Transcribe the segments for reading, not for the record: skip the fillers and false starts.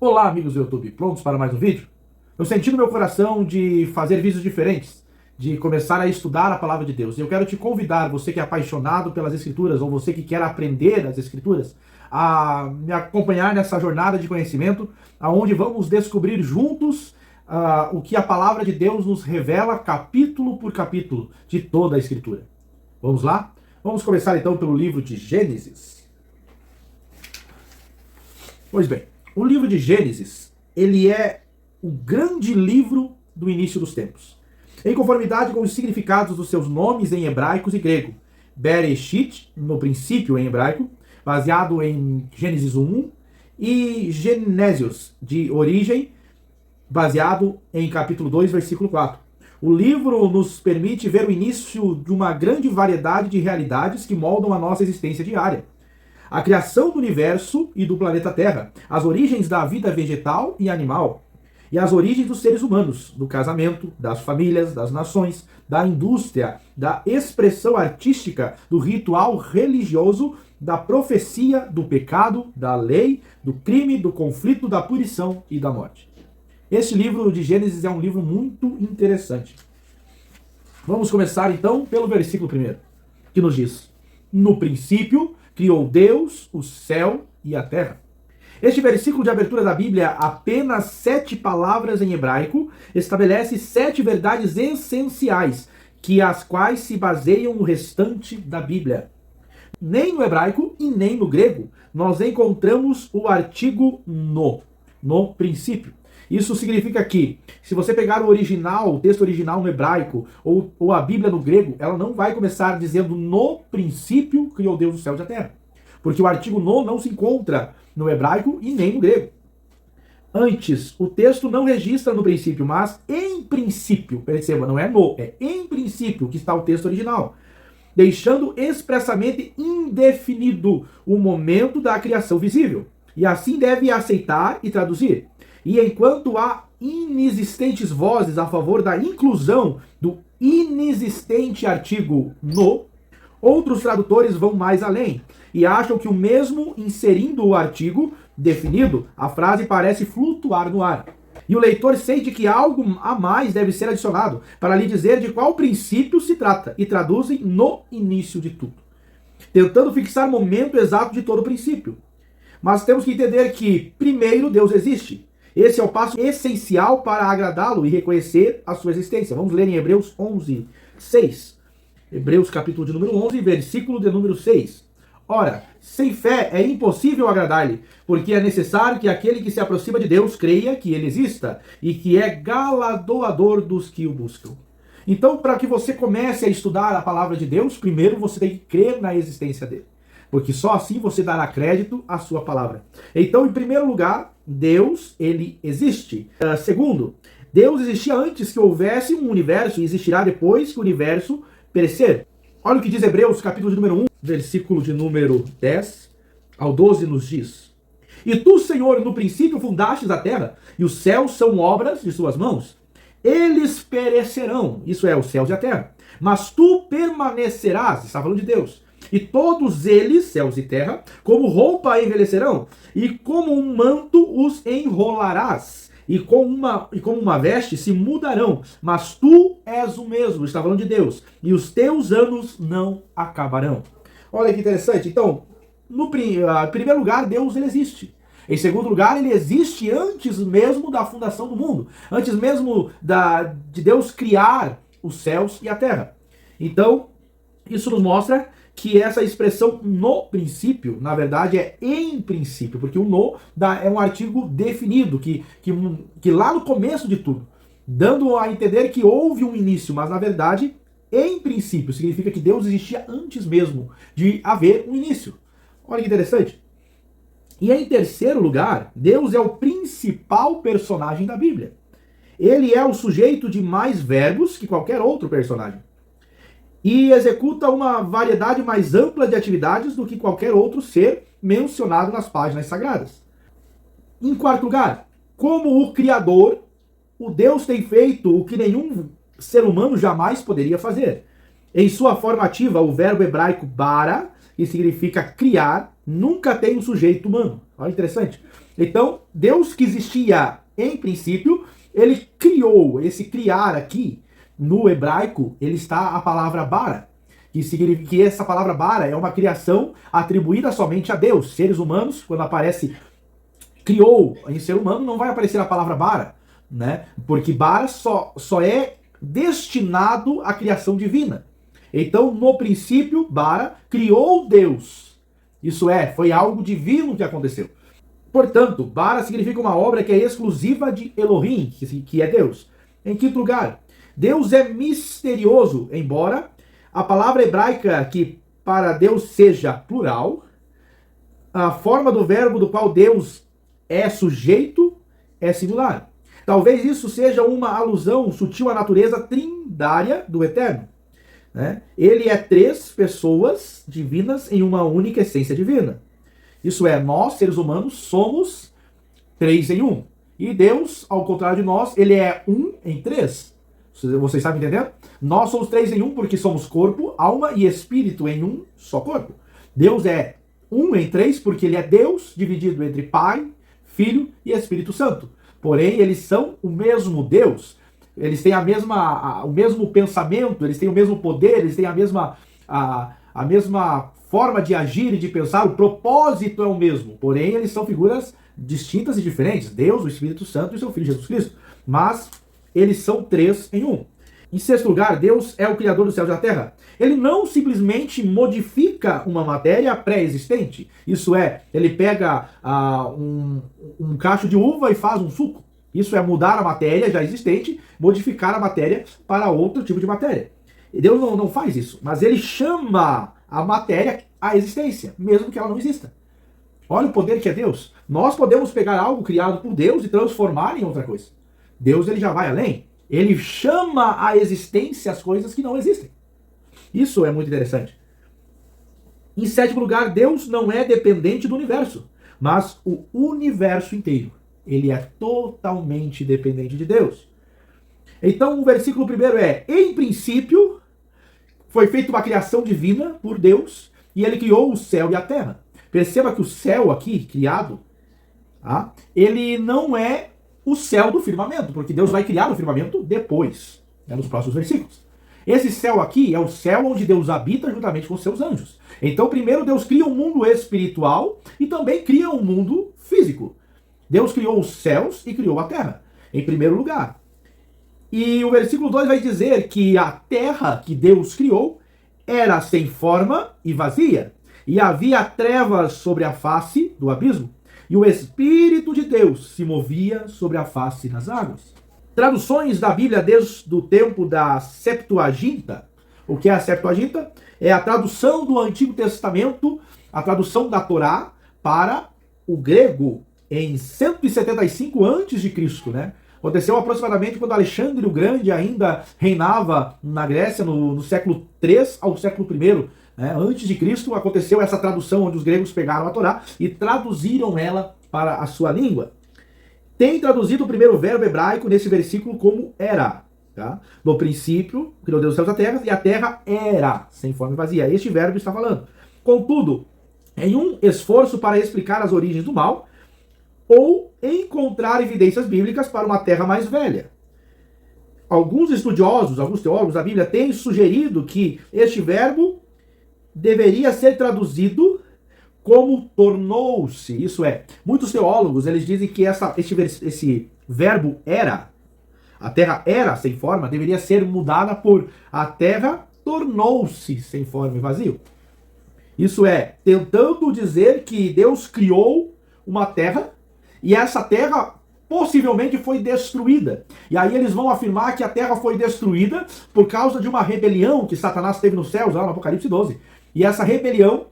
Olá, amigos do YouTube, prontos para mais um vídeo? Eu senti no meu coração de fazer vídeos diferentes, de começar a estudar a Palavra de Deus. E eu quero te convidar, você que é apaixonado pelas Escrituras, ou você que quer aprender as Escrituras, a me acompanhar nessa jornada de conhecimento, onde vamos descobrir juntos o que a Palavra de Deus nos revela, capítulo por capítulo, de toda a Escritura. Vamos lá? Vamos começar então pelo livro de Gênesis. Pois bem, o livro de Gênesis, ele é o grande livro do início dos tempos. Em conformidade com os significados dos seus nomes em hebraico e grego. Bereshit, no princípio em hebraico, baseado em Gênesis 1, e Genésios, de origem, baseado em capítulo 2, versículo 4. O livro nos permite ver o início de uma grande variedade de realidades que moldam a nossa existência diária. A criação do universo e do planeta Terra, as origens da vida vegetal e animal, e as origens dos seres humanos, do casamento, das famílias, das nações, da indústria, da expressão artística, do ritual religioso, da profecia, do pecado, da lei, do crime, do conflito, da punição e da morte. Este livro de Gênesis é um livro muito interessante. Vamos começar então pelo versículo 1, que nos diz: no princípio criou Deus o céu e a terra. Este versículo de abertura da Bíblia, apenas 7 palavras em hebraico, estabelece 7 verdades essenciais, que as quais se baseiam no restante da Bíblia. Nem no hebraico e nem no grego nós encontramos o artigo no princípio. Isso significa que, se você pegar o original, o texto original no hebraico, ou a Bíblia no grego, ela não vai começar dizendo no princípio criou Deus o céu e a terra. Porque o artigo no não se encontra no hebraico e nem no grego. Antes, o texto não registra no princípio, mas em princípio. Perceba, não é no, é em princípio que está o texto original. Deixando expressamente indefinido o momento da criação visível. E assim deve aceitar e traduzir. E enquanto há inexistentes vozes a favor da inclusão do inexistente artigo no, outros tradutores vão mais além e acham que o mesmo inserindo o artigo definido, a frase parece flutuar no ar. E o leitor sente que algo a mais deve ser adicionado para lhe dizer de qual princípio se trata e traduzem no início de tudo, tentando fixar o momento exato de todo o princípio. Mas temos que entender que, primeiro, Deus existe. Esse é o passo essencial para agradá-lo e reconhecer a sua existência. Vamos ler em Hebreus 11, 6. Hebreus capítulo de número 11, versículo de número 6. Ora, sem fé é impossível agradar-lhe, porque é necessário que aquele que se aproxima de Deus creia que ele exista e que é galardoador dos que o buscam. Então, para que você comece a estudar a palavra de Deus, primeiro você tem que crer na existência dele. Porque só assim você dará crédito à sua palavra. Então, em primeiro lugar, Deus, ele existe. Segundo, Deus existia antes que houvesse um universo e existirá depois que o universo perecer. Olha o que diz Hebreus, capítulo de número 1, versículo de número 10 ao 12, nos diz: E tu, Senhor, no princípio fundastes a terra, e os céus são obras de suas mãos. Eles perecerão, isso é, os céus e a terra. Mas tu permanecerás, está falando de Deus. E todos eles, céus e terra, como roupa envelhecerão, e como um manto os enrolarás, e como uma veste se mudarão, mas tu és o mesmo, está falando de Deus, e os teus anos não acabarão. Olha que interessante. Então, em primeiro lugar, Deus ele existe. Em segundo lugar, ele existe antes mesmo da fundação do mundo, antes mesmo de Deus criar os céus e a terra. Então, isso nos mostra que essa expressão no princípio, na verdade, é em princípio, porque o no é um artigo definido, que lá no começo de tudo, dando a entender que houve um início, mas na verdade, em princípio, significa que Deus existia antes mesmo de haver um início. Olha que interessante. E em terceiro lugar, Deus é o principal personagem da Bíblia. Ele é o sujeito de mais verbos que qualquer outro personagem. E executa uma variedade mais ampla de atividades do que qualquer outro ser mencionado nas páginas sagradas. Em quarto lugar, como o Criador, o Deus tem feito o que nenhum ser humano jamais poderia fazer. Em sua forma ativa, o verbo hebraico bara, que significa criar, nunca tem um sujeito humano. Olha, interessante. Então, Deus que existia em princípio, ele criou. Esse criar aqui, no hebraico, ele está a palavra bara, que significa que essa palavra bara é uma criação atribuída somente a Deus. Seres humanos, quando aparece criou em ser humano, não vai aparecer a palavra bara, né? Porque bara só é destinado à criação divina. Então, no princípio, bara criou Deus. Isso é, foi algo divino que aconteceu. Portanto, bara significa uma obra que é exclusiva de Elohim, que é Deus. Em quinto lugar, Deus é misterioso, embora a palavra hebraica que para Deus seja plural, a forma do verbo do qual Deus é sujeito é singular. Talvez isso seja uma alusão sutil à natureza trindária do Eterno, né? Ele é três pessoas divinas em uma única essência divina. Isso é, nós, seres humanos, somos três em um. E Deus, ao contrário de nós, ele é um em três. Vocês estão entendendo? Nós somos três em um porque somos corpo, alma e espírito em um só corpo. Deus é um em três porque ele é Deus dividido entre Pai, Filho e Espírito Santo. Porém, eles são o mesmo Deus. Eles têm o mesmo pensamento, eles têm o mesmo poder, eles têm a mesma forma de agir e de pensar. O propósito é o mesmo. Porém, eles são figuras distintas e diferentes. Deus, o Espírito Santo e seu Filho Jesus Cristo. Mas eles são três em um. Em sexto lugar, Deus é o Criador dos céus e da terra. Ele não simplesmente modifica uma matéria pré-existente. Isso é, ele pega um cacho de uva e faz um suco. Isso é mudar a matéria já existente, modificar a matéria para outro tipo de matéria. E Deus não faz isso, mas ele chama a matéria à existência, mesmo que ela não exista. Olha o poder que é Deus. Nós podemos pegar algo criado por Deus e transformar em outra coisa. Deus ele já vai além. Ele chama à existência as coisas que não existem. Isso é muito interessante. Em sétimo lugar, Deus não é dependente do universo, mas o universo inteiro. Ele é totalmente dependente de Deus. Então o versículo primeiro é: em princípio, foi feita uma criação divina por Deus e ele criou o céu e a terra. Perceba que o céu aqui, criado, ele não é o céu do firmamento, porque Deus vai criar o firmamento depois, nos próximos versículos. Esse céu aqui é o céu onde Deus habita juntamente com seus anjos. Então, primeiro Deus cria um mundo espiritual e também cria um mundo físico. Deus criou os céus e criou a terra, em primeiro lugar. E o versículo 2 vai dizer que a terra que Deus criou era sem forma e vazia, e havia trevas sobre a face do abismo, e o Espírito de Deus se movia sobre a face das águas. Traduções da Bíblia desde o tempo da Septuaginta. O que é a Septuaginta? É a tradução do Antigo Testamento, a tradução da Torá para o grego em 175 a.C., né? Aconteceu aproximadamente quando Alexandre o Grande ainda reinava na Grécia no século III ao século I. Antes de Cristo aconteceu essa tradução onde os gregos pegaram a Torá e traduziram ela para a sua língua. Tem traduzido o primeiro verbo hebraico nesse versículo como era. Tá? No princípio, criou Deus os céus e a terra, e a terra era, sem forma e vazia. Este verbo está falando. Contudo, em um esforço para explicar as origens do mal, ou encontrar evidências bíblicas para uma terra mais velha. Alguns estudiosos, alguns teólogos da Bíblia têm sugerido que este verbo deveria ser traduzido como tornou-se. Isso é, muitos teólogos eles dizem que esse verbo era, a terra era sem forma, deveria ser mudada por a terra tornou-se sem forma e vazio. Isso é, tentando dizer que Deus criou uma terra e essa terra possivelmente foi destruída. E aí eles vão afirmar que a terra foi destruída por causa de uma rebelião que Satanás teve nos céus, lá no Apocalipse 12. E essa rebelião,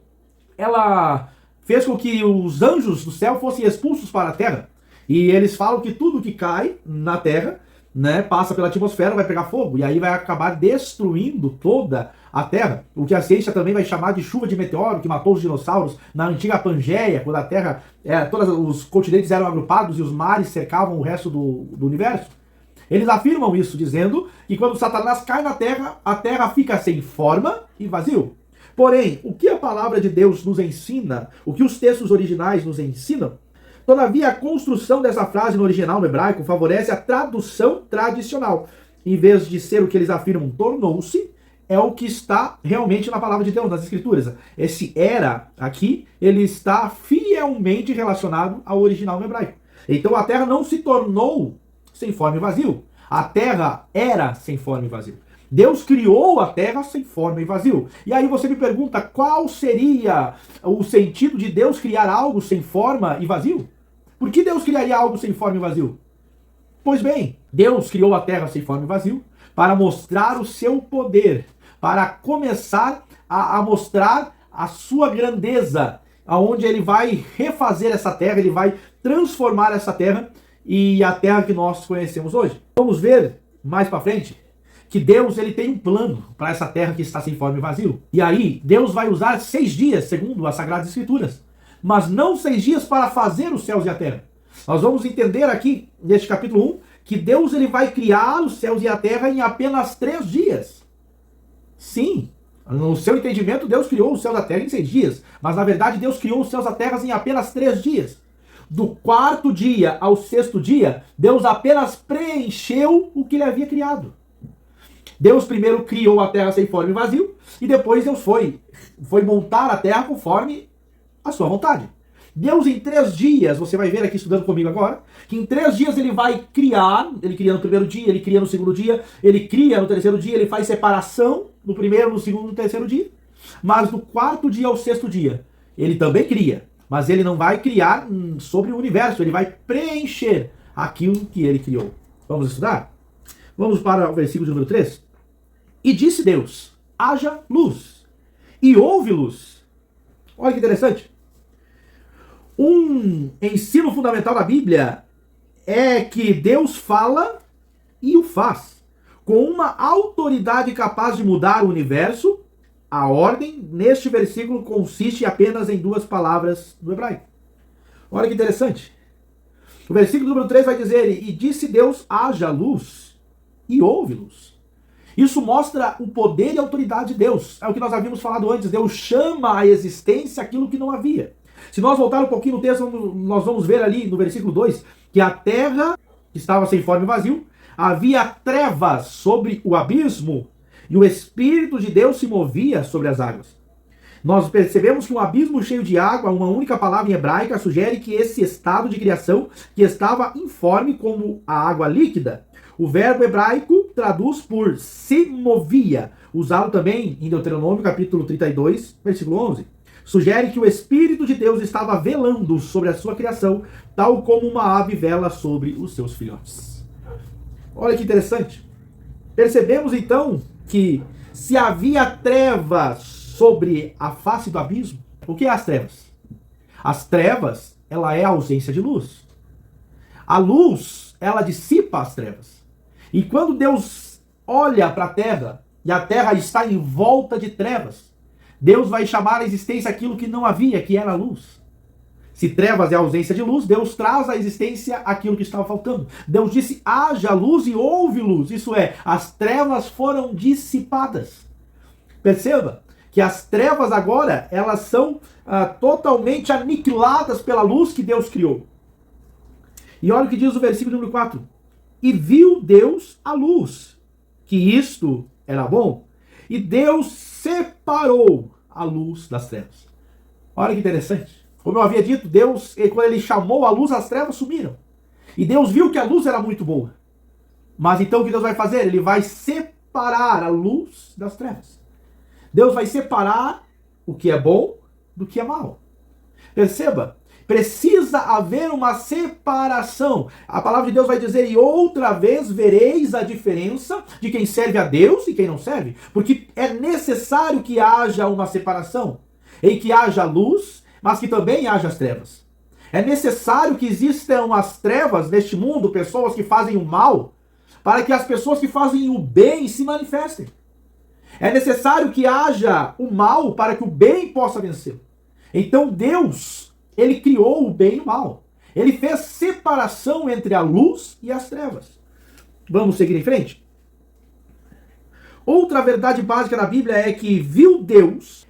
ela fez com que os anjos do céu fossem expulsos para a terra. E eles falam que tudo que cai na terra, passa pela atmosfera, vai pegar fogo. E aí vai acabar destruindo toda a terra. O que a ciência também vai chamar de chuva de meteoro, que matou os dinossauros na antiga Pangeia, quando a terra, todos os continentes eram agrupados e os mares cercavam o resto do universo. Eles afirmam isso, dizendo que quando Satanás cai na terra, a terra fica sem forma e vazio. Porém, o que a palavra de Deus nos ensina, o que os textos originais nos ensinam, todavia a construção dessa frase no original, no hebraico, favorece a tradução tradicional. Em vez de ser o que eles afirmam, tornou-se, é o que está realmente na palavra de Deus, nas Escrituras. Esse era aqui, ele está fielmente relacionado ao original no hebraico. Então a terra não se tornou sem forma e vazio. A terra era sem forma e vazio. Deus criou a terra sem forma e vazio. E aí você me pergunta, qual seria o sentido de Deus criar algo sem forma e vazio? Por que Deus criaria algo sem forma e vazio? Pois bem, Deus criou a terra sem forma e vazio para mostrar o seu poder, para começar a mostrar a sua grandeza, aonde ele vai refazer essa terra, ele vai transformar essa terra e a terra que nós conhecemos hoje. Vamos ver mais para frente que Deus ele tem um plano para essa terra que está sem forma e vazio. E aí, Deus vai usar 6 dias, segundo as Sagradas Escrituras, mas não 6 dias para fazer os céus e a terra. Nós vamos entender aqui, neste capítulo 1, que Deus ele vai criar os céus e a terra em apenas 3 dias. Sim, no seu entendimento, Deus criou os céus e a terra em 6 dias, mas na verdade Deus criou os céus e a terra em apenas 3 dias. Do 4º dia ao 6º dia, Deus apenas preencheu o que ele havia criado. Deus primeiro criou a terra sem forma e vazio, e depois Deus foi montar a terra conforme a sua vontade. Deus em 3 dias, você vai ver aqui estudando comigo agora, que em 3 dias ele vai criar, ele cria no primeiro dia, ele cria no segundo dia, ele cria no terceiro dia, ele faz separação no primeiro, no segundo e no terceiro dia, mas do 4º dia ao 6º dia, ele também cria, mas ele não vai criar sobre o universo, ele vai preencher aquilo que ele criou. Vamos estudar? Vamos para o versículo de número 3. E disse Deus, haja luz, e houve luz. Olha que interessante. Um ensino fundamental da Bíblia é que Deus fala e o faz, com uma autoridade capaz de mudar o universo. A ordem, neste versículo, consiste apenas em 2 palavras do hebraico. Olha que interessante. O versículo número 3 vai dizer, e disse Deus, haja luz, e houve luz. Isso mostra o poder e a autoridade de Deus. É o que nós havíamos falado antes. Deus chama à existência aquilo que não havia. Se nós voltar um pouquinho no texto, nós vamos ver ali no versículo 2, que a terra estava sem forma e vazio, havia trevas sobre o abismo, e o Espírito de Deus se movia sobre as águas. Nós percebemos que um abismo cheio de água, uma única palavra em hebraica, sugere que esse estado de criação que estava informe como a água líquida. O verbo hebraico traduz por se movia, usado também em Deuteronômio capítulo 32, versículo 11. Sugere que o Espírito de Deus estava velando sobre a sua criação, tal como uma ave vela sobre os seus filhotes. Olha que interessante. Percebemos então que se havia trevas sobre a face do abismo, o que é as trevas? As trevas, ela é a ausência de luz. A luz, ela dissipa as trevas. E quando Deus olha para a terra, e a terra está em volta de trevas, Deus vai chamar à existência aquilo que não havia, que era a luz. Se trevas é a ausência de luz, Deus traz à existência aquilo que estava faltando. Deus disse, haja luz e houve luz. Isso é, as trevas foram dissipadas. Perceba que as trevas agora, elas são totalmente aniquiladas pela luz que Deus criou. E olha o que diz o versículo número 4. E viu Deus a luz, que isto era bom, e Deus separou a luz das trevas. Olha que interessante. Como eu havia dito, Deus, quando ele chamou a luz, as trevas sumiram. E Deus viu que a luz era muito boa. Mas então o que Deus vai fazer? Ele vai separar a luz das trevas. Deus vai separar o que é bom do que é mal. Perceba, precisa haver uma separação. A palavra de Deus vai dizer, e outra vez vereis a diferença de quem serve a Deus e quem não serve. Porque é necessário que haja uma separação, em que haja luz, mas que também haja as trevas. É necessário que existam as trevas neste mundo, pessoas que fazem o mal, para que as pessoas que fazem o bem se manifestem. É necessário que haja o mal para que o bem possa vencer. Então Deus, ele criou o bem e o mal. Ele fez separação entre a luz e as trevas. Vamos seguir em frente? Outra verdade básica da Bíblia é que viu Deus.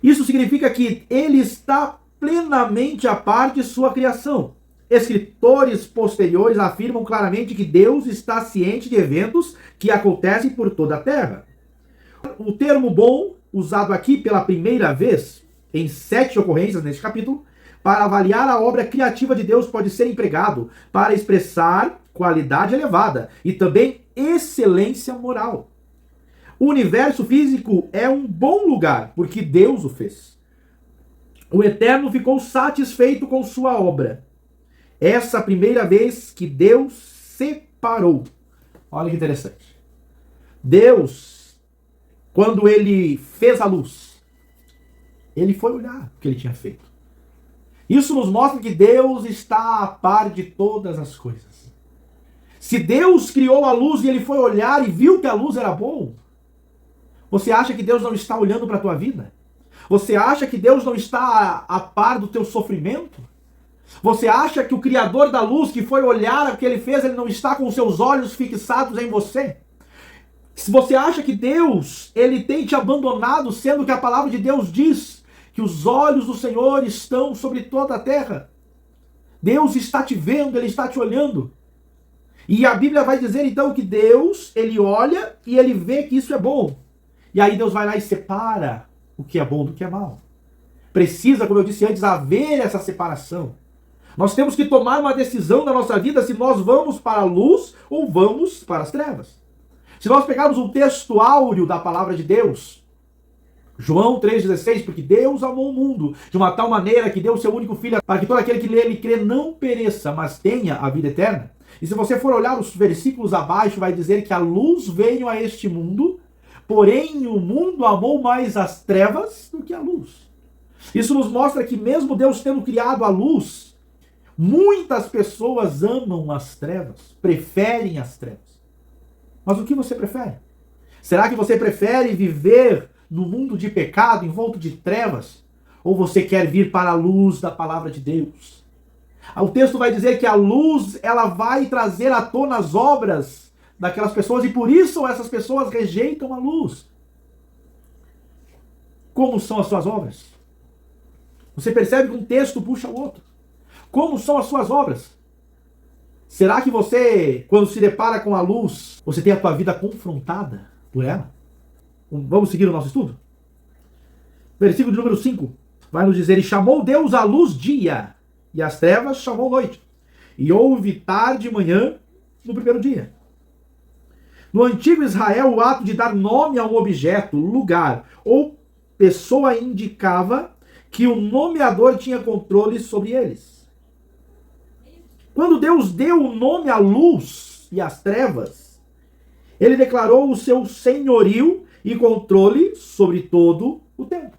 Isso significa que ele está plenamente a par de sua criação. Escritores posteriores afirmam claramente que Deus está ciente de eventos que acontecem por toda a terra. O termo bom, usado aqui pela primeira vez, em 7 ocorrências neste capítulo, para avaliar a obra criativa de Deus, pode ser empregado para expressar qualidade elevada e também excelência moral. O universo físico é um bom lugar, porque Deus o fez. O Eterno ficou satisfeito com sua obra. Essa primeira vez que Deus separou. Olha que interessante. Deus, quando ele fez a luz, ele foi olhar o que ele tinha feito. Isso nos mostra que Deus está a par de todas as coisas. Se Deus criou a luz e ele foi olhar e viu que a luz era boa, você acha que Deus não está olhando para a tua vida? Você acha que Deus não está a par do teu sofrimento? Você acha que o Criador da luz, que foi olhar o que ele fez, ele não está com os seus olhos fixados em você? Se você acha que Deus, ele tem te abandonado, sendo que a palavra de Deus diz que os olhos do Senhor estão sobre toda a terra. Deus está te vendo, ele está te olhando. E a Bíblia vai dizer então que Deus, ele olha e ele vê que isso é bom. E aí Deus vai lá e separa o que é bom do que é mal. Precisa, como eu disse antes, haver essa separação. Nós temos que tomar uma decisão na nossa vida se nós vamos para a luz ou vamos para as trevas. Se nós pegarmos um texto áureo da palavra de Deus, João 3,16, porque Deus amou o mundo de uma tal maneira que deu o seu único filho para que todo aquele que nele crê não pereça, mas tenha a vida eterna. E se você for olhar os versículos abaixo, vai dizer que a luz veio a este mundo, porém o mundo amou mais as trevas do que a luz. Isso nos mostra que mesmo Deus tendo criado a luz, muitas pessoas amam as trevas, preferem as trevas. Mas o que você prefere? Será que você prefere viver no mundo de pecado, envolto de trevas? Ou você quer vir para a luz da palavra de Deus? O texto vai dizer que a luz, ela vai trazer à tona as obras daquelas pessoas e por isso essas pessoas rejeitam a luz. Como são as suas obras? Você percebe que um texto puxa o outro. Como são as suas obras? Será que você, quando se depara com a luz, você tem a tua vida confrontada por ela? Vamos seguir o nosso estudo? Versículo de número 5 vai nos dizer: E chamou Deus a luz dia, e as trevas chamou noite. E houve tarde e manhã no primeiro dia. No antigo Israel, o ato de dar nome a um objeto, lugar ou pessoa indicava que o nomeador tinha controle sobre eles. Quando Deus deu o nome à luz e às trevas, ele declarou o seu senhorio e controle sobre todo o tempo.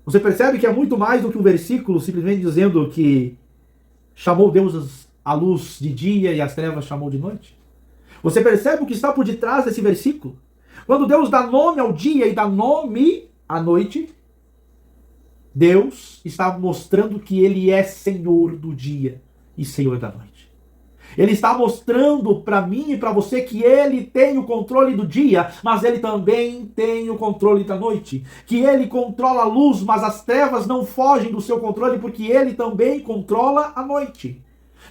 Você percebe que é muito mais do que um versículo simplesmente dizendo que chamou Deus a luz de dia e as trevas chamou de noite? Você percebe o que está por detrás desse versículo? Quando Deus dá nome ao dia e dá nome à noite, Deus está mostrando que ele é Senhor do dia e Senhor da noite. Ele está mostrando para mim e para você que ele tem o controle do dia, mas ele também tem o controle da noite. Que ele controla a luz, mas as trevas não fogem do seu controle, porque ele também controla a noite.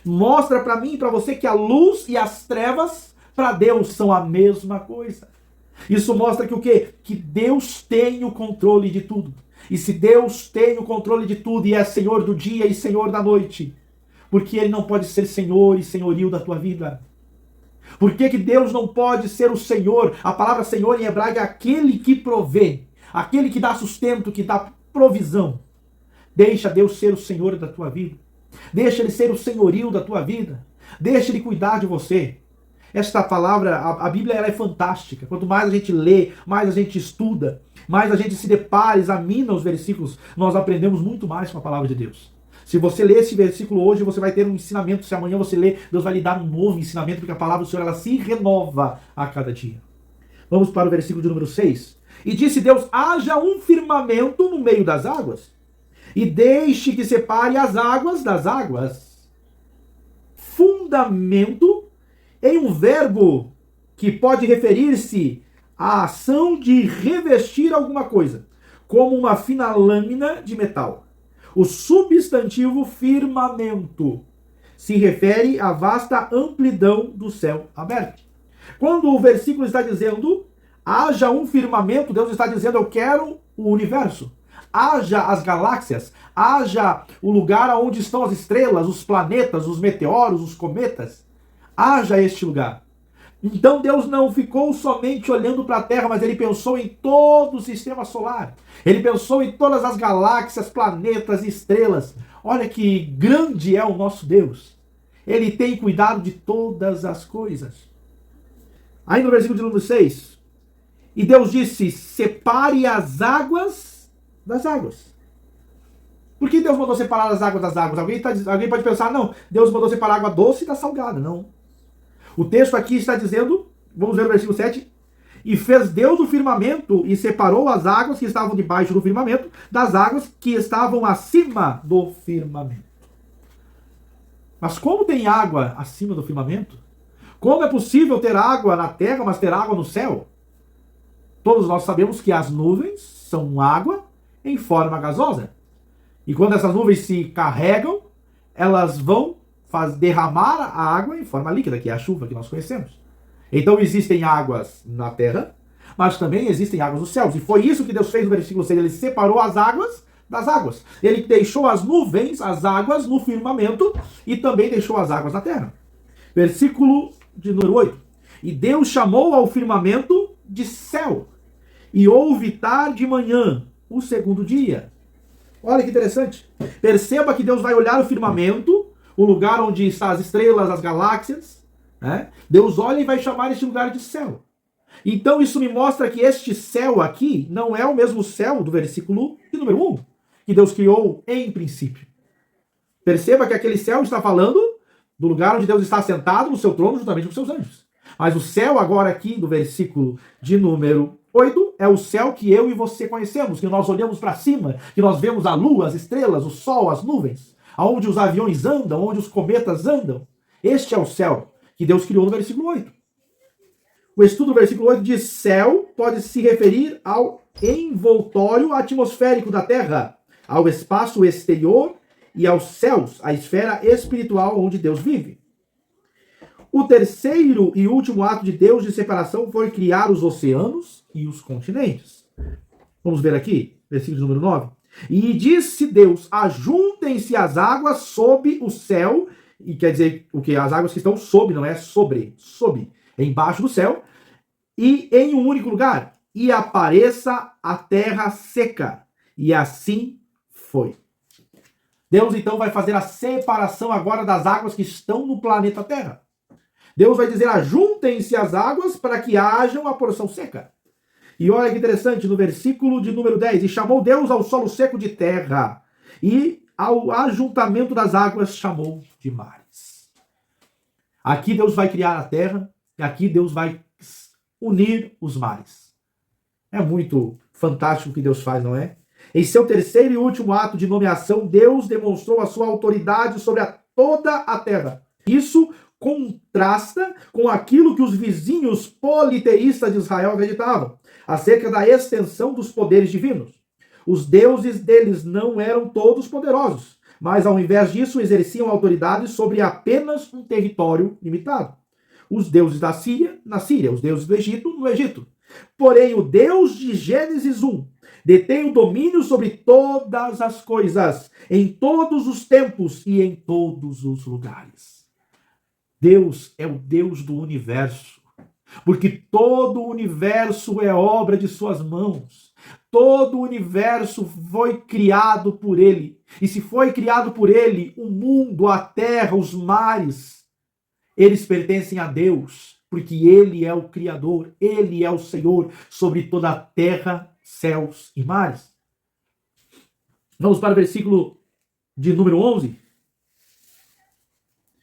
Mostra para mim e para você que a luz e as trevas, para Deus, são a mesma coisa. Isso mostra que o quê? Que Deus tem o controle de tudo. E se Deus tem o controle de tudo e é Senhor do dia e Senhor da noite, por que ele não pode ser Senhor e senhorio da tua vida? Por que Deus não pode ser o Senhor? A palavra Senhor em hebraico é aquele que provê, aquele que dá sustento, que dá provisão. Deixa Deus ser o Senhor da tua vida. Deixa ele ser o senhorio da tua vida. Deixa ele cuidar de você. Esta palavra, a Bíblia, ela é fantástica. Quanto mais a gente lê, mais a gente estuda, mais a gente se depara, examina os versículos, nós aprendemos muito mais com a palavra de Deus. Se você ler esse versículo hoje, você vai ter um ensinamento. Se amanhã você ler, Deus vai lhe dar um novo ensinamento, porque a palavra do Senhor, ela se renova a cada dia. Vamos para o versículo de número 6. E disse Deus: haja um firmamento no meio das águas, e deixe que separe as águas das águas. Fundamento em um verbo que pode referir-se à ação de revestir alguma coisa, como uma fina lâmina de metal. O substantivo firmamento se refere à vasta amplidão do céu aberto. Quando o versículo está dizendo, haja um firmamento, Deus está dizendo, eu quero o universo. Haja as galáxias, haja o lugar onde estão as estrelas, os planetas, os meteoros, os cometas. Haja este lugar. Então Deus não ficou somente olhando para a Terra, mas ele pensou em todo o sistema solar. Ele pensou em todas as galáxias, planetas e estrelas. Olha que grande é o nosso Deus. Ele tem cuidado de todas as coisas. Aí no versículo de número 6, e Deus disse, separe as águas das águas. Por que Deus mandou separar as águas das águas? Alguém pode pensar, não, Deus mandou separar a água doce da salgada. Não. O texto aqui está dizendo, vamos ver o versículo 7, e fez Deus o firmamento e separou as águas que estavam debaixo do firmamento das águas que estavam acima do firmamento. Mas como tem água acima do firmamento? Como é possível ter água na terra, mas ter água no céu? Todos nós sabemos que as nuvens são água em forma gasosa. E quando essas nuvens se carregam, elas vão derramar a água em forma líquida, que é a chuva que nós conhecemos. Então existem águas na terra, mas também existem águas nos céus. E foi isso que Deus fez no versículo 6. Ele separou as águas das águas. Ele deixou as nuvens, as águas, no firmamento e também deixou as águas na terra. Versículo de número 8. E Deus chamou ao firmamento de céu. E houve tarde e manhã, o segundo dia. Olha que interessante. Perceba que Deus vai olhar o firmamento, o lugar onde estão as estrelas, as galáxias. Né? Deus olha e vai chamar este lugar de céu. Então isso me mostra que este céu aqui não é o mesmo céu do versículo de número 1, que Deus criou em princípio. Perceba que aquele céu está falando do lugar onde Deus está sentado no seu trono juntamente com seus anjos. Mas o céu agora aqui do versículo de número 8 é o céu que eu e você conhecemos, que nós olhamos para cima, que nós vemos a lua, as estrelas, o sol, as nuvens, aonde os aviões andam, onde os cometas andam. Este é o céu que Deus criou no versículo 8. O estudo do versículo 8 diz: céu pode se referir ao envoltório atmosférico da Terra, ao espaço exterior e aos céus, a esfera espiritual onde Deus vive. O terceiro e último ato de Deus de separação foi criar os oceanos e os continentes. Vamos ver aqui, versículo número 9. E disse Deus: ajuntem-se as águas sob o céu, e quer dizer o que? As águas que estão sob, não é sob, embaixo do céu, e em um único lugar, e apareça a terra seca. E assim foi. Deus então vai fazer a separação agora das águas que estão no planeta Terra. Deus vai dizer: ajuntem-se as águas para que haja uma porção seca. E olha que interessante, no versículo de número 10, e chamou Deus ao solo seco de terra, e ao ajuntamento das águas chamou de mares. Aqui Deus vai criar a terra, e aqui Deus vai unir os mares. É muito fantástico o que Deus faz, não é? Em seu terceiro e último ato de nomeação, Deus demonstrou a sua autoridade sobre toda a terra. Isso contrasta com aquilo que os vizinhos politeístas de Israel acreditavam, acerca da extensão dos poderes divinos. Os deuses deles não eram todos poderosos, mas ao invés disso exerciam autoridade sobre apenas um território limitado. Os deuses da Síria, na Síria, os deuses do Egito, no Egito. Porém, o Deus de Gênesis 1 detém o domínio sobre todas as coisas, em todos os tempos e em todos os lugares. Deus é o Deus do universo, porque todo o universo é obra de suas mãos. Todo o universo foi criado por ele. E se foi criado por ele, o mundo, a terra, os mares, eles pertencem a Deus, porque ele é o Criador, ele é o Senhor sobre toda a terra, céus e mares. Vamos para o versículo de número 11.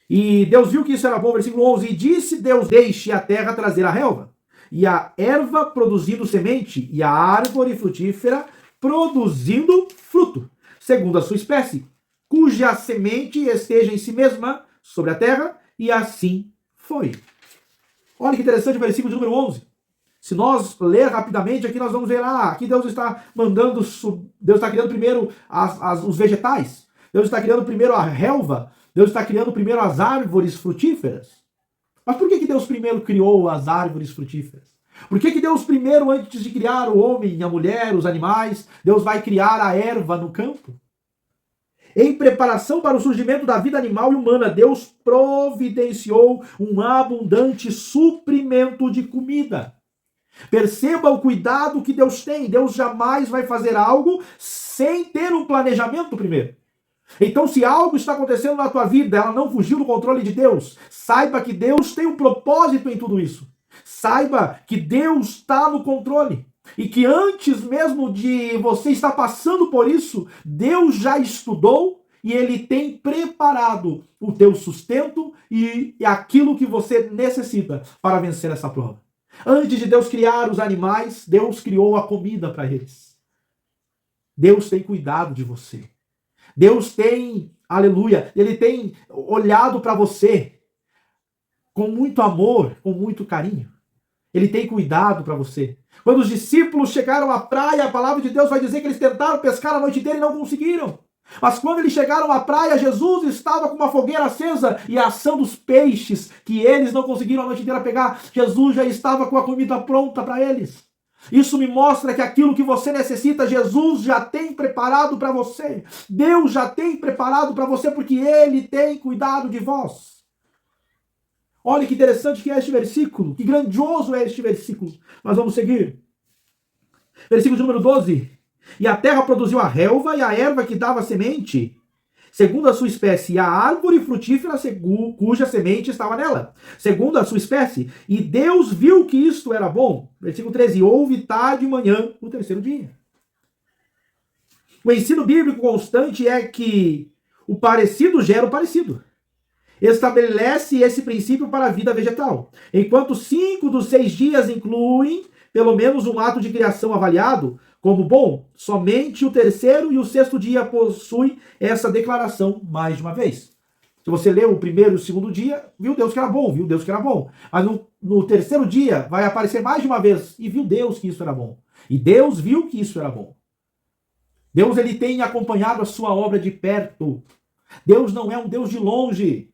E Deus viu que isso era bom, versículo 11. E disse Deus: deixe a terra trazer a relva, e a erva produzindo semente, e a árvore frutífera produzindo fruto, segundo a sua espécie, cuja semente esteja em si mesma sobre a terra, e assim foi. Olha que interessante o versículo de número 11. Se nós ler rapidamente aqui, nós vamos ver aqui Deus está mandando, Deus está criando primeiro os vegetais, Deus está criando primeiro a relva, Deus está criando primeiro as árvores frutíferas. Mas por que Deus primeiro criou as árvores frutíferas? Por que Deus primeiro, antes de criar o homem, a mulher, os animais, Deus vai criar a erva no campo? Em preparação para o surgimento da vida animal e humana, Deus providenciou um abundante suprimento de comida. Perceba o cuidado que Deus tem. Deus jamais vai fazer algo sem ter um planejamento primeiro. Então, se algo está acontecendo na tua vida, ela não fugiu do controle de Deus, saiba que Deus tem um propósito em tudo isso. Saiba que Deus está no controle. E que antes mesmo de você estar passando por isso, Deus já estudou e Ele tem preparado o teu sustento e aquilo que você necessita para vencer essa prova. Antes de Deus criar os animais, Deus criou a comida para eles. Deus tem cuidado de você. Deus tem, aleluia, Ele tem olhado para você com muito amor, com muito carinho. Ele tem cuidado para você. Quando os discípulos chegaram à praia, a palavra de Deus vai dizer que eles tentaram pescar a noite inteira e não conseguiram. Mas quando eles chegaram à praia, Jesus estava com uma fogueira acesa e assando os peixes que eles não conseguiram a noite inteira pegar. Jesus já estava com a comida pronta para eles. Isso me mostra que aquilo que você necessita, Jesus já tem preparado para você. Deus já tem preparado para você porque Ele tem cuidado de vós. Olha que interessante que é este versículo, que grandioso é este versículo. Mas vamos seguir. Versículo de número 12. E a terra produziu a relva e a erva que dava semente, segundo a sua espécie, e a árvore frutífera cuja semente estava nela, segundo a sua espécie. E Deus viu que isto era bom. Versículo 13. E houve tarde e manhã o terceiro dia. O ensino bíblico constante é que o parecido gera o parecido. Estabelece esse princípio para a vida vegetal. Enquanto 5 dos 6 dias incluem pelo menos um ato de criação avaliado como bom, somente o terceiro e o sexto dia possuem essa declaração mais de uma vez. Se você lê o primeiro e o segundo dia, viu Deus que era bom, viu Deus que era bom. Mas no terceiro dia vai aparecer mais de uma vez e viu Deus que isso era bom. E Deus viu que isso era bom. Deus, ele tem acompanhado a sua obra de perto. Deus não é um Deus de longe.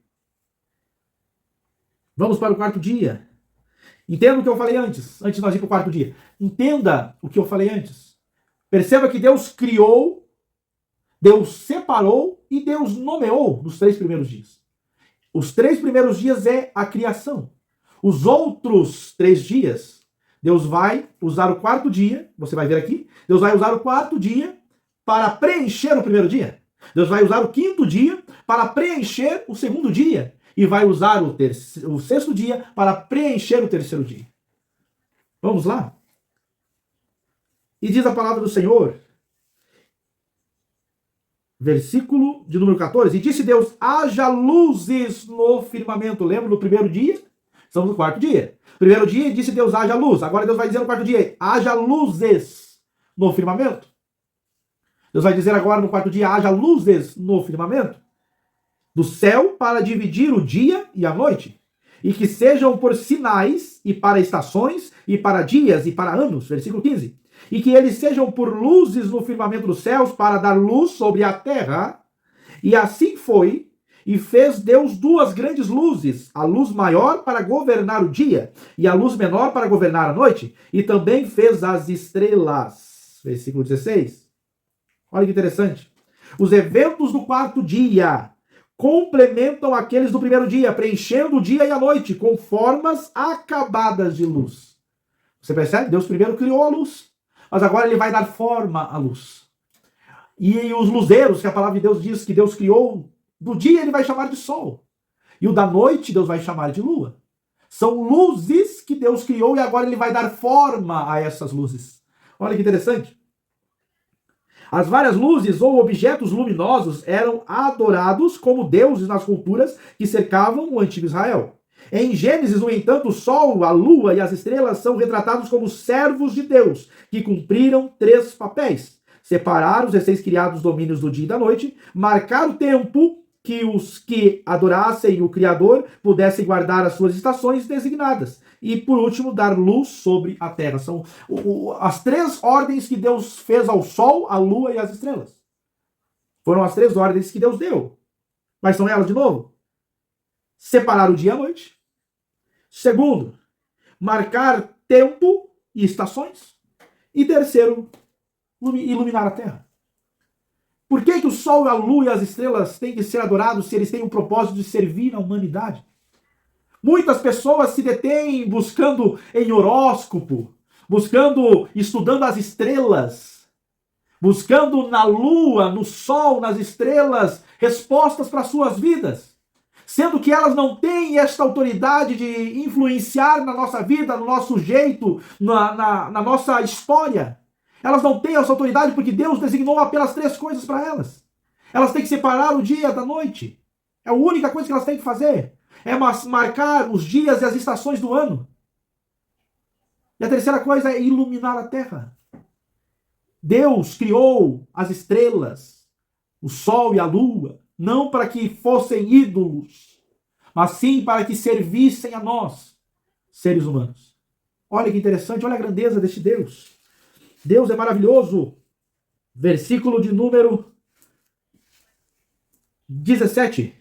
Vamos para o quarto dia. Entenda o que eu falei antes de nós ir para o quarto dia. Entenda o que eu falei antes. Perceba que Deus criou, Deus separou e Deus nomeou nos 3 primeiros dias. Os 3 primeiros dias é a criação. Os outros 3 dias, Deus vai usar o quarto dia, você vai ver aqui, Deus vai usar o quarto dia para preencher o primeiro dia. Deus vai usar o quinto dia para preencher o segundo dia. E vai usar o sexto dia para preencher o terceiro dia. Vamos lá? E diz a palavra do Senhor, versículo de número 14. E disse Deus, haja luzes no firmamento. Lembra do primeiro dia? Estamos no quarto dia. Primeiro dia, disse Deus, haja luz. Agora Deus vai dizer no quarto dia, haja luzes no firmamento. Deus vai dizer agora no quarto dia, haja luzes no firmamento do céu para dividir o dia e a noite, e que sejam por sinais, e para estações, e para dias, e para anos. Versículo 15. E que eles sejam por luzes no firmamento dos céus, para dar luz sobre a terra. E assim foi, e fez Deus 2 grandes luzes, a luz maior para governar o dia, e a luz menor para governar a noite. E também fez as estrelas. Versículo 16. Olha que interessante. Os eventos do quarto dia complementam aqueles do primeiro dia, preenchendo o dia e a noite com formas acabadas de luz. Você percebe? Deus primeiro criou a luz, mas agora ele vai dar forma à luz. E os luzeiros, que a palavra de Deus diz que Deus criou, do dia ele vai chamar de sol. E o da noite Deus vai chamar de lua. São luzes que Deus criou e agora ele vai dar forma a essas luzes. Olha que interessante. As várias luzes ou objetos luminosos eram adorados como deuses nas culturas que cercavam o antigo Israel. Em Gênesis, no entanto, o sol, a lua e as estrelas são retratados como servos de Deus, que cumpriram 3 papéis: separar os recém-criados domínios do dia e da noite, marcar o tempo que os que adorassem o Criador pudessem guardar as suas estações designadas. E, por último, dar luz sobre a terra. São as 3 ordens que Deus fez ao sol, à lua e às estrelas. Foram as 3 ordens que Deus deu. Mas são elas de novo? Separar o dia e a noite. Segundo, marcar tempo e estações. E terceiro, iluminar a terra. Por que o sol, a lua e as estrelas têm que ser adorados se eles têm o propósito de servir a humanidade? Muitas pessoas se detêm buscando em horóscopo, estudando as estrelas, buscando na lua, no sol, nas estrelas, respostas para suas vidas, sendo que elas não têm esta autoridade de influenciar na nossa vida, no nosso jeito, na nossa história. Elas não têm essa autoridade porque Deus designou apenas 3 coisas para elas. Elas têm que separar o dia da noite. É a única coisa que elas têm que fazer. É marcar os dias e as estações do ano. E a terceira coisa é iluminar a terra. Deus criou as estrelas, o sol e a lua, não para que fossem ídolos, mas sim para que servissem a nós, seres humanos. Olha que interessante, olha a grandeza deste Deus. Deus é maravilhoso. Versículo de número 17.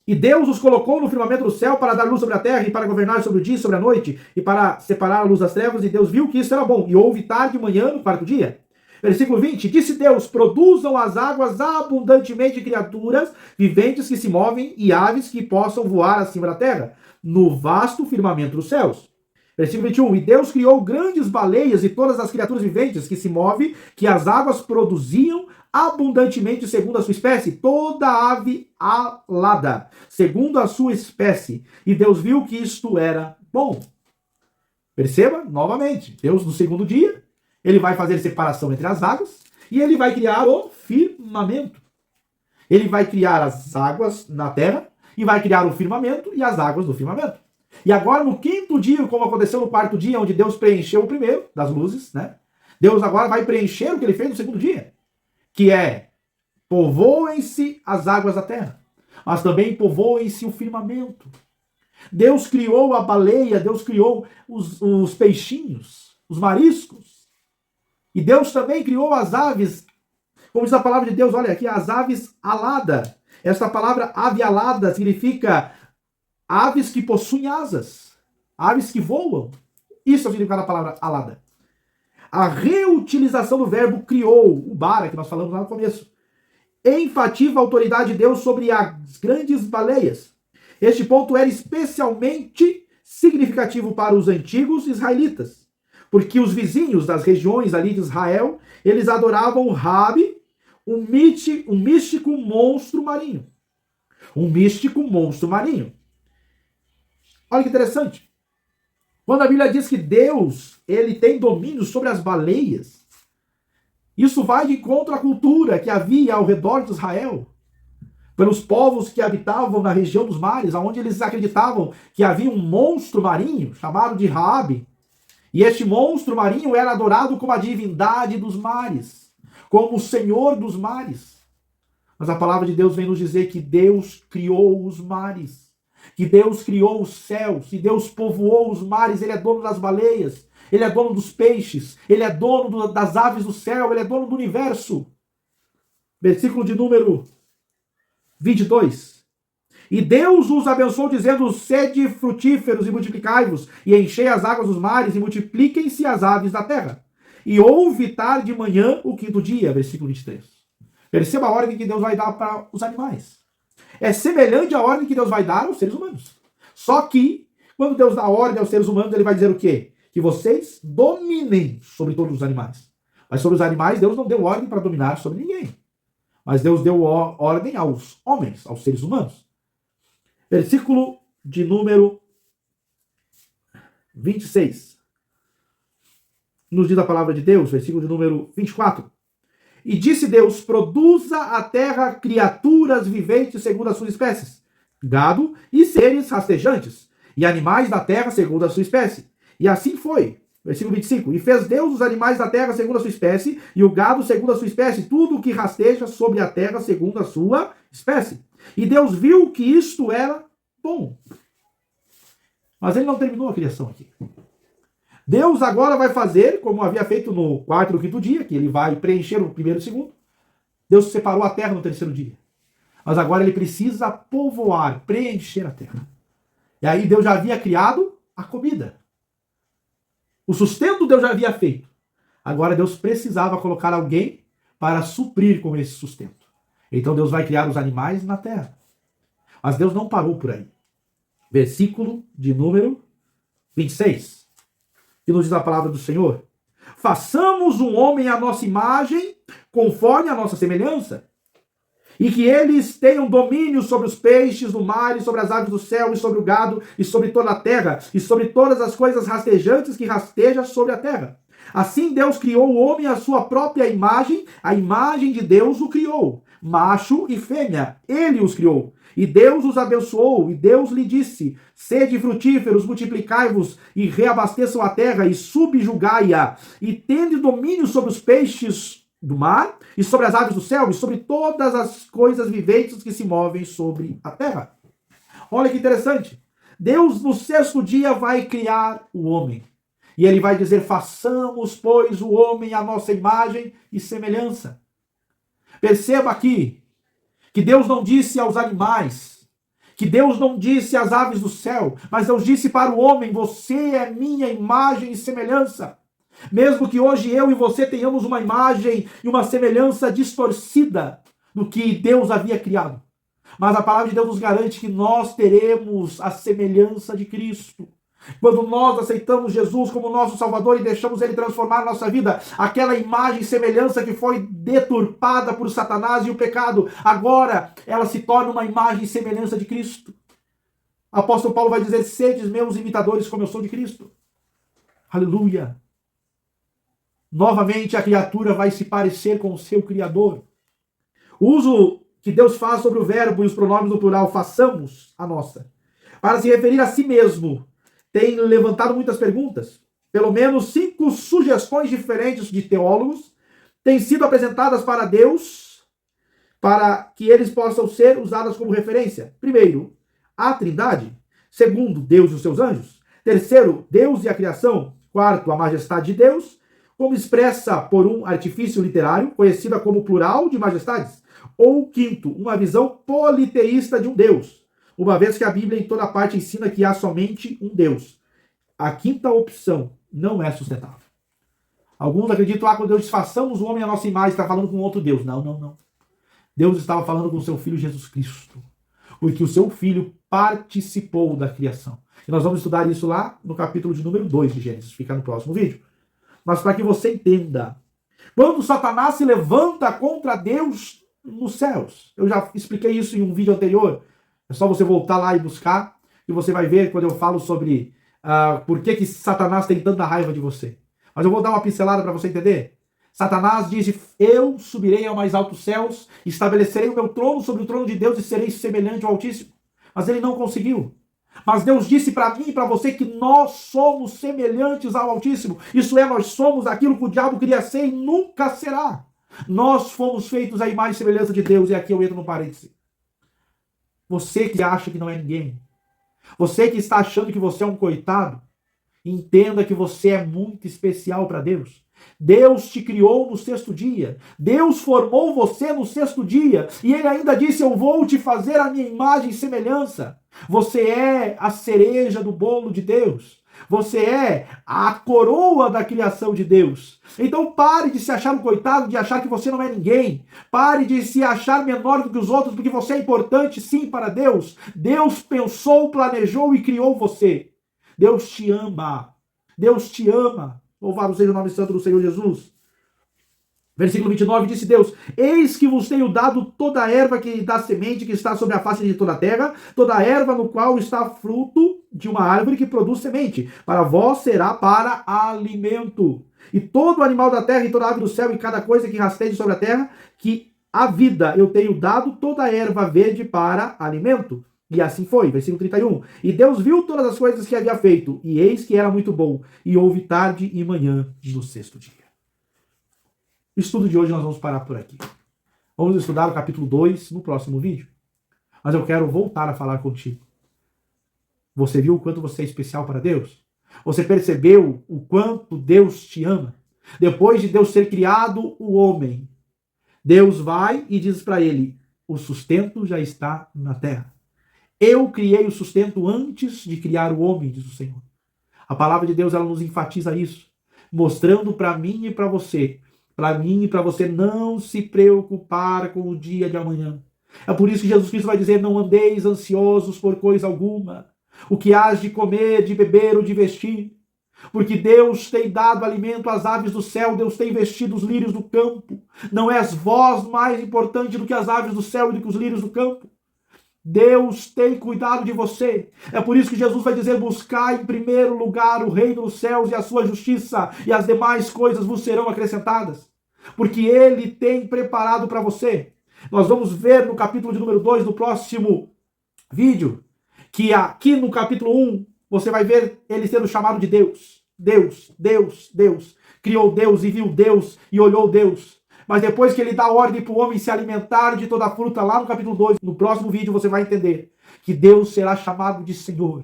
E Deus os colocou no firmamento do céu para dar luz sobre a terra e para governar sobre o dia e sobre a noite e para separar a luz das trevas. E Deus viu que isso era bom. E houve tarde e manhã no 4º dia. Versículo 20. Disse Deus: produzam as águas abundantemente criaturas viventes que se movem e aves que possam voar acima da terra, no vasto firmamento dos céus. Versículo 21. E Deus criou grandes baleias e todas as criaturas viventes que se movem, que as águas produziam abundantemente segundo a sua espécie, toda ave alada, segundo a sua espécie. E Deus viu que isto era bom. Perceba, novamente, Deus no 2º dia, ele vai fazer separação entre as águas e ele vai criar o firmamento. Ele vai criar as águas na terra e vai criar o firmamento e as águas do firmamento. E agora no 5º dia, como aconteceu no 4º dia, onde Deus preencheu o primeiro das luzes, né? Deus agora vai preencher o que ele fez no 2º dia, que é: povoem-se as águas da terra, mas também povoem-se o firmamento. Deus criou a baleia, Deus criou os peixinhos, os mariscos. E Deus também criou as aves, como diz a palavra de Deus, olha aqui, as aves alada. Esta palavra ave alada significa aves que possuem asas, aves que voam. Isso é o significado da palavra alada. A reutilização do verbo criou, o bara, que nós falamos lá no começo, enfatiza a autoridade de Deus sobre as grandes baleias. Este ponto era especialmente significativo para os antigos israelitas, porque os vizinhos das regiões ali de Israel, eles adoravam Rabi, um místico monstro marinho. Um místico monstro marinho. Olha que interessante. Quando a Bíblia diz que Deus, ele tem domínio sobre as baleias, isso vai de encontro à cultura que havia ao redor de Israel, pelos povos que habitavam na região dos mares, onde eles acreditavam que havia um monstro marinho chamado de Raabe. E este monstro marinho era adorado como a divindade dos mares, como o Senhor dos mares. Mas a palavra de Deus vem nos dizer que Deus criou os mares, que Deus criou os céus, e Deus povoou os mares. Ele é dono das baleias, ele é dono dos peixes, ele é dono das aves do céu, ele é dono do universo. Versículo de número 22. E Deus os abençoou, dizendo: sede frutíferos e multiplicai-vos, e enchei as águas dos mares, e multipliquem-se as aves da terra. E houve tarde e manhã o 5º dia. Versículo 23. Perceba a ordem que Deus vai dar para os animais. É semelhante à ordem que Deus vai dar aos seres humanos. Só que, quando Deus dá ordem aos seres humanos, ele vai dizer o quê? Que vocês dominem sobre todos os animais. Mas sobre os animais, Deus não deu ordem para dominar sobre ninguém. Mas Deus deu ordem aos homens, aos seres humanos. Versículo de número 26. Nos diz a palavra de Deus, versículo de número 24. E disse Deus: produza a terra criaturas viventes segundo as suas espécies, gado e seres rastejantes, e animais da terra segundo a sua espécie. E assim foi. Versículo 25. E fez Deus os animais da terra segundo a sua espécie, e o gado segundo a sua espécie, tudo o que rasteja sobre a terra segundo a sua espécie. E Deus viu que isto era bom. Mas ele não terminou a criação aqui. Deus agora vai fazer, como havia feito no quarto e no quinto dia, que ele vai preencher o primeiro e o segundo. Deus separou a terra no terceiro dia. Mas agora ele precisa povoar, preencher a terra. E aí Deus já havia criado a comida. O sustento Deus já havia feito. Agora Deus precisava colocar alguém para suprir com esse sustento. Então Deus vai criar os animais na terra. Mas Deus não parou por aí. Versículo de número 26. Que nos diz a palavra do Senhor. Façamos um homem à nossa imagem, conforme a nossa semelhança. E que eles tenham domínio sobre os peixes do mar, e sobre as aves do céu, e sobre o gado, e sobre toda a terra, e sobre todas as coisas rastejantes que rastejam sobre a terra. Assim Deus criou o homem à sua própria imagem, a imagem de Deus o criou. Macho e fêmea, ele os criou. E Deus os abençoou, e Deus lhe disse: sede frutíferos, multiplicai-vos, e reabasteçam a terra, e subjugai-a, e tende domínio sobre os peixes do mar, e sobre as aves do céu, e sobre todas as coisas viventes que se movem sobre a terra. Olha que interessante. Deus no sexto dia vai criar o homem. E ele vai dizer: façamos, pois, o homem à nossa imagem e semelhança. Perceba aqui que Deus não disse aos animais, que Deus não disse às aves do céu, mas Deus disse para o homem: você é minha imagem e semelhança. Mesmo que hoje eu e você tenhamos uma imagem e uma semelhança distorcida do que Deus havia criado. Mas a palavra de Deus nos garante que nós teremos a semelhança de Cristo. Quando nós aceitamos Jesus como nosso Salvador e deixamos Ele transformar a nossa vida, aquela imagem e semelhança que foi deturpada por Satanás e o pecado, agora ela se torna uma imagem e semelhança de Cristo. O apóstolo Paulo vai dizer: sedes meus imitadores como eu sou de Cristo. Aleluia! Novamente a criatura vai se parecer com o seu Criador. O uso que Deus faz sobre o verbo e os pronomes no plural, façamos a nossa, para se referir a si mesmo, tem levantado muitas perguntas. Pelo menos 5 sugestões diferentes de teólogos têm sido apresentadas para Deus, para que eles possam ser usadas como referência. Primeiro, a Trindade. Segundo, Deus e os seus anjos. Terceiro, Deus e a criação. Quarto, a majestade de Deus, como expressa por um artifício literário, conhecida como plural de majestades. Ou quinto, uma visão politeísta de um Deus, uma vez que a Bíblia em toda parte ensina que há somente um Deus. A quinta opção não é sustentável. Alguns acreditam: quando Deus diz façamos o homem à nossa imagem, está falando com outro Deus. Não. Deus estava falando com o seu Filho Jesus Cristo, porque o seu Filho participou da criação. E nós vamos estudar isso lá no capítulo de número 2 de Gênesis, fica no próximo vídeo. Mas para que você entenda, quando Satanás se levanta contra Deus nos céus, eu já expliquei isso em um vídeo anterior, é só você voltar lá e buscar, e você vai ver quando eu falo sobre por que Satanás tem tanta raiva de você. Mas eu vou dar uma pincelada para você entender. Satanás diz: eu subirei ao mais altos céus, estabelecerei o meu trono sobre o trono de Deus e serei semelhante ao Altíssimo. Mas ele não conseguiu. Mas Deus disse para mim e para você que nós somos semelhantes ao Altíssimo. Isso é, nós somos aquilo que o diabo queria ser e nunca será. Nós fomos feitos à imagem e semelhança de Deus. E aqui eu entro no parêntese. Você que acha que não é ninguém, você que está achando que você é um coitado, entenda que você é muito especial para Deus. Deus te criou no sexto dia. Deus formou você no sexto dia. E ele ainda disse: eu vou te fazer a minha imagem e semelhança. Você é a cereja do bolo de Deus. Você é a coroa da criação de Deus. Então pare de se achar um coitado, de achar que você não é ninguém. Pare de se achar menor do que os outros, porque você é importante sim para Deus. Deus pensou, planejou e criou você. Deus te ama. Deus te ama. Louvado seja o nome santo do Senhor Jesus. Versículo 29, disse Deus: eis que vos tenho dado toda a erva que dá semente, que está sobre a face de toda a terra, toda a erva no qual está fruto de uma árvore que produz semente. Para vós será para alimento. E todo animal da terra, e toda ave do céu, e cada coisa que rasteje sobre a terra, que a vida eu tenho dado toda a erva verde para alimento. E assim foi, versículo 31. E Deus viu todas as coisas que havia feito, e eis que era muito bom. E houve tarde e manhã no sexto dia. O estudo de hoje nós vamos parar por aqui. Vamos estudar o capítulo 2 no próximo vídeo. Mas eu quero voltar a falar contigo. Você viu o quanto você é especial para Deus? Você percebeu o quanto Deus te ama? Depois de Deus ter criado o homem, Deus vai e diz para ele: o sustento já está na terra. Eu criei o sustento antes de criar o homem, diz o Senhor. A palavra de Deus, ela nos enfatiza isso, mostrando para mim e para mim e para você não se preocupar com o dia de amanhã. É por isso que Jesus Cristo vai dizer: não andeis ansiosos por coisa alguma, o que hás de comer, de beber ou de vestir, porque Deus tem dado alimento às aves do céu, Deus tem vestido os lírios do campo. Não és vós mais importante do que as aves do céu e do que os lírios do campo? Deus tem cuidado de você. É por isso que Jesus vai dizer: buscai em primeiro lugar o reino dos céus e a sua justiça, e as demais coisas vos serão acrescentadas. Porque Ele tem preparado para você. Nós vamos ver no capítulo de número 2, no próximo vídeo, que aqui no capítulo 1, você vai ver ele sendo chamado de Deus. Deus, Deus, Deus. Criou Deus e viu Deus e olhou Deus. Mas depois que ele dá ordem para o homem se alimentar de toda a fruta, lá no capítulo 2, no próximo vídeo você vai entender que Deus será chamado de Senhor.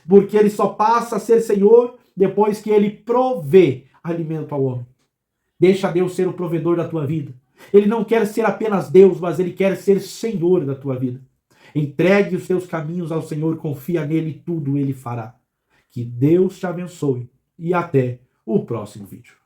Porque ele só passa a ser Senhor depois que ele provê alimento ao homem. Deixa Deus ser o provedor da tua vida. Ele não quer ser apenas Deus, mas ele quer ser Senhor da tua vida. Entregue os seus caminhos ao Senhor, confia nele e tudo ele fará. Que Deus te abençoe e até o próximo vídeo.